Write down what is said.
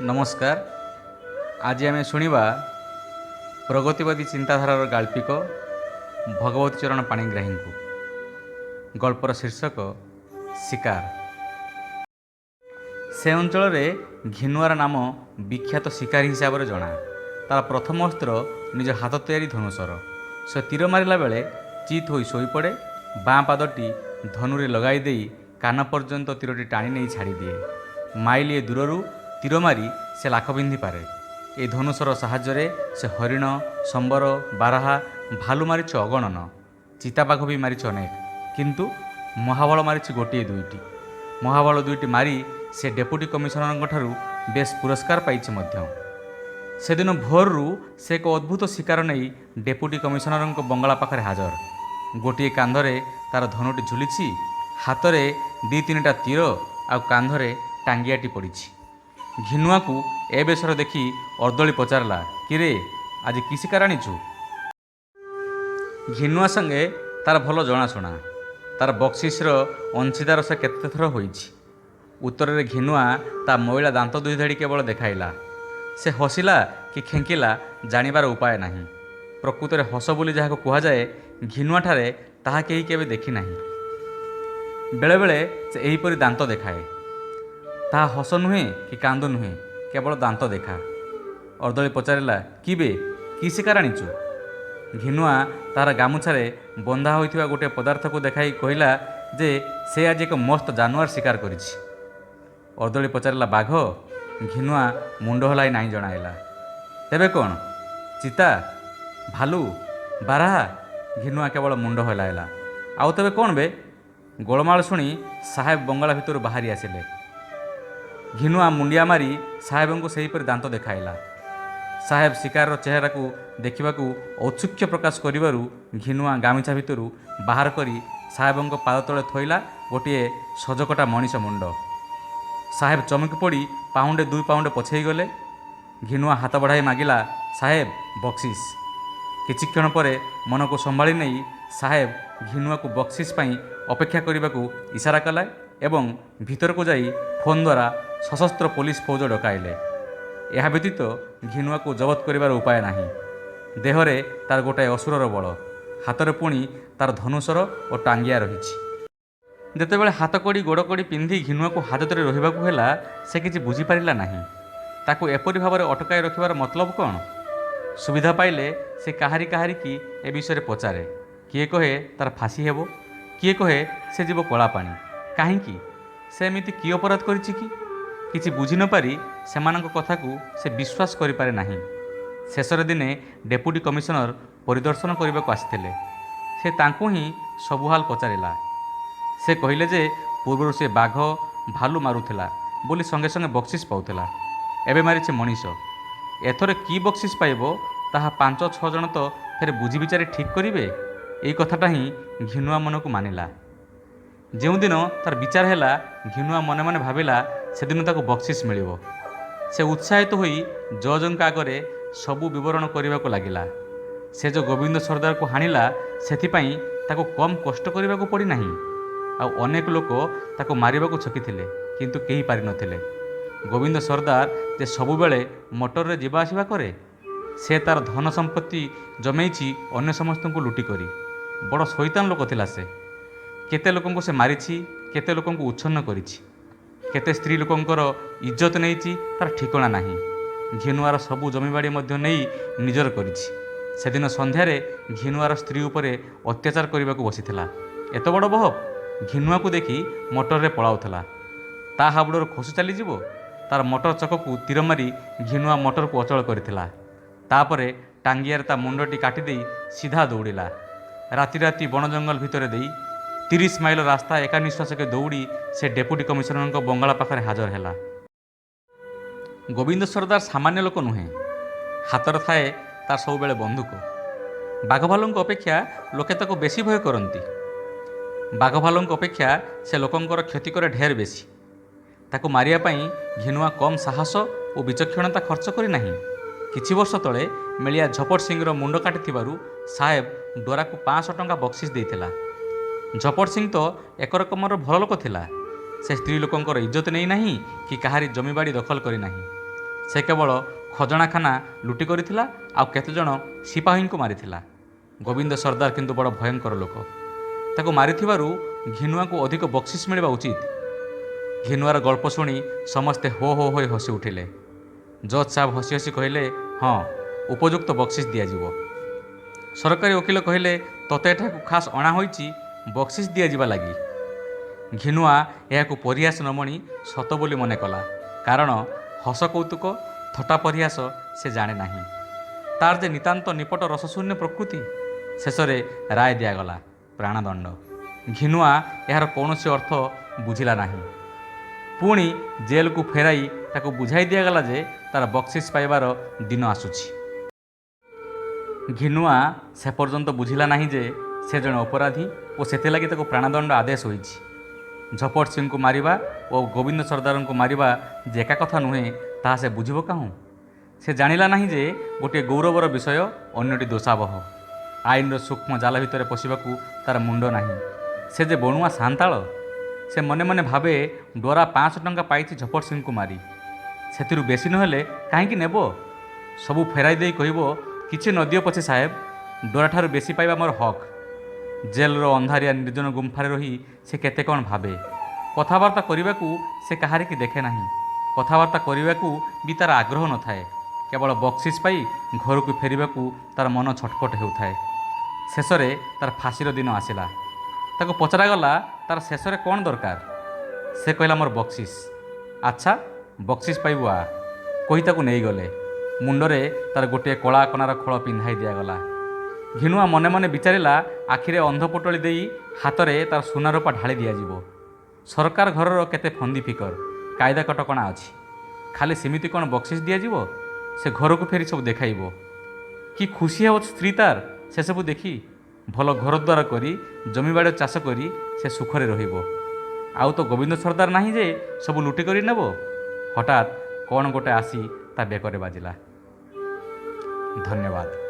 नमस्कार। आज आम शुणा प्रगतिवादी चिंताधारार गाल्पिक भगवती चरण पाणिग्राही को गल्पर शीर्षक शिकार। से अंचल घिनुआर नाम विख्यात शिकारी हिसाब से जना। तार प्रथम अस्त्र निज हाथ तैयारी धनुषर। से तीर मारिला बेले चित हो शोपड़े। बाँ पादटी धनुरे लगाई दे कान पर्यंत तीरटी टाणी नहीं छाड़ी दिए। माइलिए दूररू तीर मारी से लाख पिंधि पारे। ए धनुषर साहाय्य से हरिण, संबर, बारहा, भालू मारिछ अगणन। चिताबाघ भी मारिछ अनेक, किंतु महाबल मारिछ गोटे दुईटी। महाबल दुईटी मारी से डेपुटी कमिशनर बेश पुरस्कार पाइछि मध्य। सेदिन भोररू से एक अद्भुत शिकार नहीं डेपुटी कमिशनर बंगला पाखरे हाजर। गोटे कांधरे तार धनुटी झुलिछि, हाथरे दी तीनटा तीर आ कांधरे टांगियाटी पड़िछि। घिनुआ को ए बेसर देखी अर्दली पचारला, किरे आज कि शिकार आनीचु? घिनुआ संगे तार भल जनाशुना। तार बक्सिस्र अंशीदार से केते थर होइछि। उत्तर में घिनुआ ता मैला दांत दुई धाड़ी केवल देखाइला। से हसिला कि खेंकिला जानिबार उपाय नहीं। प्रकृत में हस बोली जहाँ कह जाए, घिनुआ ठारे ताहा केही केबे देखि नाही। बेले बेले से एहीपरि दांत देखाए। ताहा हस नुहे कि कांद नुहे, केवल दांत देखा। अर्दली पचारिला, कि बे कि शिकार आनीचु? घिनुआ तार गामुछारे बंधा होइथिबा गोटे पदार्थ को देखाई कहला जे से आज एक मस्त जानवर शिकार करिछि। अर्दली पचारिला, बाघ? घिनुआ मुंड हलाई नहीं जणाइला। तेबे कौन? चिता, भालू, बारहा? घिनुआ केवल मुंड हलाइला। आउ तेबे कौन बे? गोलमाल शुणी साहेब बंगला भितर बाहरी आसिले। घिनुआ मुंडिया मारी साहेब को सहीपर दांत देखाइला। साहेब शिकार चेहरा को देखा औत्सुक्य प्रकाश करिबारु घिनुआ गामिछा भितर बाहर करी साहेब पाद तले थोइला गोटे सजकटा मनीष मुंड। साहेब चमकी पड़ी पाउंडे दुई पाउंडे पछेई गले। घिनुआ हाथ बढ़ाई मागिला, साहेब बक्सिस। किछि क्षण पर मन को संभाली नहीं साहेब घिनुआ को बक्सिस पाई अपेक्षा करने को इशारा कला एवं भीतर को जाई फोन द्वारा सशस्त्र पुलिस फौज डकाइले। यह व्यतीत घिनुआ को जबत करिबार उपाय नाही। देहरे तार गोटाए असुरर बल, हाथरे पुणी तार धनुषर और टांगिया रही। जेतेबेले हाथ कड़ी गोड़ कड़ी पिंधि घिनुआ को हाजतरे रहिबाकु हेला, से किछि बुझी पारिला नाही। ताकू एपरि भाବରେ अटकाई रखिबार मतलब कौन? सुविधा पाइले से काहारी काहारी की ए विषय पचारे। किए कहे तार फांसी हेबो, किए कहे से जीव कला पानी। काहींकि से एमिति कि अपराध करिछि कि? किछि बुझी न पारी सेमानक कथा को से विश्वास करि पारे नाही। शेषर दिने डेपुटी कमिशनर परिदर्शन करने को आसिथिले। से तांको ही सबुहाल पचारिला। से कहिले जे पूर्व से बाघ, भालू मारुथिला बोली संगे संगे बक्सिस पाउथिला। एबे मारिछे मनीष। एथरे की बक्सिस पाइबो ताहा 5-6 जन तो फेर बुझी विचारे ठीक करिवे। एई कथाटा ही घिनुआ मन को मानिला। जो दिन तार विचार हैला, घिनुआ मने मने भाविला सेदिन ताको बक्सिस मिलिबो। से उत्साहित होई जजंक आगरे सबु विवरण करने को लगिला। से जो गोविंद सरदार को हाणिला सेथिपाई ताको कम कष्ट करने को पड़ी नाही। आउ अनेक लोक ताको मारिबाकू छकिथिले, किंतु केही पारि नथिले। गोविंद सरदार जे सबुबेले मोटर रे जीवा आसिबा करे, से तार धन संपत्ति जमेइछि अन्य समस्त को लुटी करी। बड़ शैतान लोक थिला से। केते लोकंको से मारिछि, केते लोकंको उच्छन्न करिछि, केते स्त्री लोकंकर इज्जत नेइछि तार ठिकणा नाही। घिनुआर सबु जमीबाड़ी मध्य नहीं निजर करिछि। सेदिन संध्यारे घिनुआर स्त्री उपरे अत्याचार करने बसीथिला। एत बड़ बह घिनुआ को देखी मोटर रे पलाउथला। ता हाबुडर खसु चली जीवो। तार मोटर चक को तीर मारी घिनुआ मोटर को अचल करथिला। तापरे टांगियार ता मुंडटी काटी देई सीधा दौड़िला। राति राति बण जंगल भितर देई 30 माइल रास्ता एका निश्वास के दौड़ी से डेपुटी कमिशनर बंगला पाखरे हाजर हैला। गोविंद सरदार सामान्य लोक नुहे। हातर थाए तार सब बेले बंदूक। बाघ भालुंक अपेक्षा लोके ताको बेसी भय करती। बाघ भालुंक अपेक्षा से लोकंकर क्षति करे ढेर बेसी। ताको मारिया पाई घिनुआ कम साहस और विचक्षणता खर्च करी नाही। किछि वर्ष तले मेलिया झपट सिंहर मुंड काटिथिबारु साहेब डोरा को 500 टंका बक्सिस देइथिला। झपट सिंह तो एक रकमर भल लोक थिला। से स्त्री लोकंकर इज्जत नहीं कि कहारी जमीबाड़ी दखल करी नाही। ସେ କେବଳ ଖଜଣାଖାନା ଲୁଟି କରିଥିଲା ଆଉ କେତେଜଣ ସିପାହୀଙ୍କୁ ମାରିଥିଲା। ଗୋବିନ୍ଦ ସର୍ଦ୍ଦାର କିନ୍ତୁ ବଡ଼ ଭୟଙ୍କର ଲୋକ। ତାକୁ ମାରିଥିବାରୁ ଘିନୁଆକୁ ଅଧିକ ବକ୍ସିସ୍ ମିଳିବା ଉଚିତ। ଘିନୁଆର ଗଳ୍ପ ଶୁଣି ସମସ୍ତେ ହୋ ହୋ ହୋଇ ହସି ଉଠିଲେ। ଜଜ୍ ସାହେବ ହସି ହସି କହିଲେ, ହଁ, ଉପଯୁକ୍ତ ବକ୍ସିସ୍ ଦିଆଯିବ। ସରକାରୀ ଓକିଲ କହିଲେ, ତୋତେ ଏଠାକୁ ଖାସ୍ ଅଣା ହୋଇଛି ବକ୍ସିସ୍ ଦିଆଯିବା ଲାଗି। ଘିନୁଆ ଏହାକୁ ପରିହାସ ନ ମଣି ସତ ବୋଲି ମନେ କଲା, କାରଣ ହସ କୌତୁକ ଥଟ୍ଟା ପରିହାସ ସେ ଜାଣେ ନାହିଁ। ତାର ଯେ ନିତାନ୍ତ ନିପଟ ରସଶୂନ୍ୟ ପ୍ରକୃତି। ଶେଷରେ ରାୟ ଦିଆଗଲା, ପ୍ରାଣଦଣ୍ଡ। ଘିନୁଆ ଏହାର କୌଣସି ଅର୍ଥ ବୁଝିଲା ନାହିଁ। ପୁଣି ଜେଲକୁ ଫେରାଇ ତାକୁ ବୁଝାଇ ଦିଆଗଲା ଯେ ତାର ବକ୍ସିସ୍ ପାଇବାର ଦିନ ଆସୁଛି। ଘିନୁଆ ସେ ପର୍ଯ୍ୟନ୍ତ ବୁଝିଲା ନାହିଁ ଯେ ସେ ଜଣେ ଅପରାଧୀ ଓ ସେଥିଲାଗି ତାକୁ ପ୍ରାଣଦଣ୍ଡ ଆଦେଶ ହୋଇଛି। ଝପଟ ସିଂଙ୍କୁ ମାରିବା ଓ ଗୋବିନ୍ଦ ସର୍ଦ୍ଦାରଙ୍କୁ ମାରିବା ଯେ ଏକା କଥା ନୁହେଁ, ତାହା ସେ ବୁଝିବ କାହୁଁ? ସେ ଜାଣିଲା ନାହିଁ ଯେ ଗୋଟିଏ ଗୌରବର ବିଷୟ, ଅନ୍ୟଟି ଦୋଷାବହ। ଆଇନର ସୂକ୍ଷ୍ମ ଜାଲ ଭିତରେ ପଶିବାକୁ ତାର ମୁଣ୍ଡ ନାହିଁ। ସେ ଯେ ବଣୁଆ ସାନ୍ତାଳ। ସେ ମନେ ମନେ ଭାବେ, ଡୋରା 500 ଟଙ୍କା ପାଇଛି ଝପଟ ସିଂଙ୍କୁ ମାରି। ସେଥିରୁ ବେଶୀ ନହେଲେ କାହିଁକି ନେବ? ସବୁ ଫେରାଇ ଦେଇ କହିବ, କିଛି ନ ଦିଅ ପଛେ ସାହେବ, ଡୋରାଠାରୁ ବେଶୀ ପାଇବା ମୋର ହକ୍। ଜେଲର ଅନ୍ଧାରିଆ ନିର୍ଜନ ଗୁମ୍ଫାରେ ରହି ସେ କେତେ କ'ଣ ଭାବେ। କଥାବାର୍ତ୍ତା କରିବାକୁ ସେ କାହାରିକି ଦେଖେ ନାହିଁ। କଥାବାର୍ତ୍ତା କରିବାକୁ ବି ତାର ଆଗ୍ରହ ନଥାଏ। କେବଳ ବକ୍ସିସ୍ ପାଇ ଘରକୁ ଫେରିବାକୁ ତାର ମନ ଛଟପଟ ହେଉଥାଏ। ଶେଷରେ ତାର ଫାଶୀର ଦିନ ଆସିଲା। ତାକୁ ପଚରାଗଲା, ତାର ଶେଷରେ କ'ଣ ଦରକାର? ସେ କହିଲା, ମୋର ବକ୍ସିସ୍। ଆଚ୍ଛା, ବକ୍ସିସ୍ ପାଇବୁ ଆ, କହି ତାକୁ ନେଇଗଲେ। ମୁଣ୍ଡରେ ତାର ଗୋଟିଏ କଳା କନାର ଖୋଳ ପିନ୍ଧାଇ ଦିଆଗଲା। ଘିନୁଆ ମନେ ମନେ ବିଚାରିଲା, ଆଖିରେ ଅନ୍ଧ ପୋଟଳି ଦେଇ ହାତରେ ତାର ସୁନାରୂପା ଢାଳି ଦିଆଯିବ। ସରକାର ଘରର କେତେ ଫନ୍ଦି ଫିକର, କାଇଦା କଟକଣା ଅଛି। ଖାଲି ସେମିତି କ'ଣ ବକ୍ସିସ୍ ଦିଆଯିବ? ସେ ଘରକୁ ଫେରି ସବୁ ଦେଖାଇବ। କି ଖୁସି ହେବ ସ୍ତ୍ରୀ ତାର ସେସବୁ ଦେଖି। ଭଲ ଘରଦ୍ୱାର କରି ଜମିବାଡ଼ି ଚାଷ କରି ସେ ସୁଖରେ ରହିବ। ଆଉ ତ ଗୋବିନ୍ଦ ସର୍ଦ୍ଦାର ନାହିଁ ଯେ ସବୁ ଲୁଟି କରି ନେବ। ହଠାତ୍ କ'ଣ ଗୋଟେ ଆସି ତା ବେକରେ ବାଜିଲା। ଧନ୍ୟବାଦ।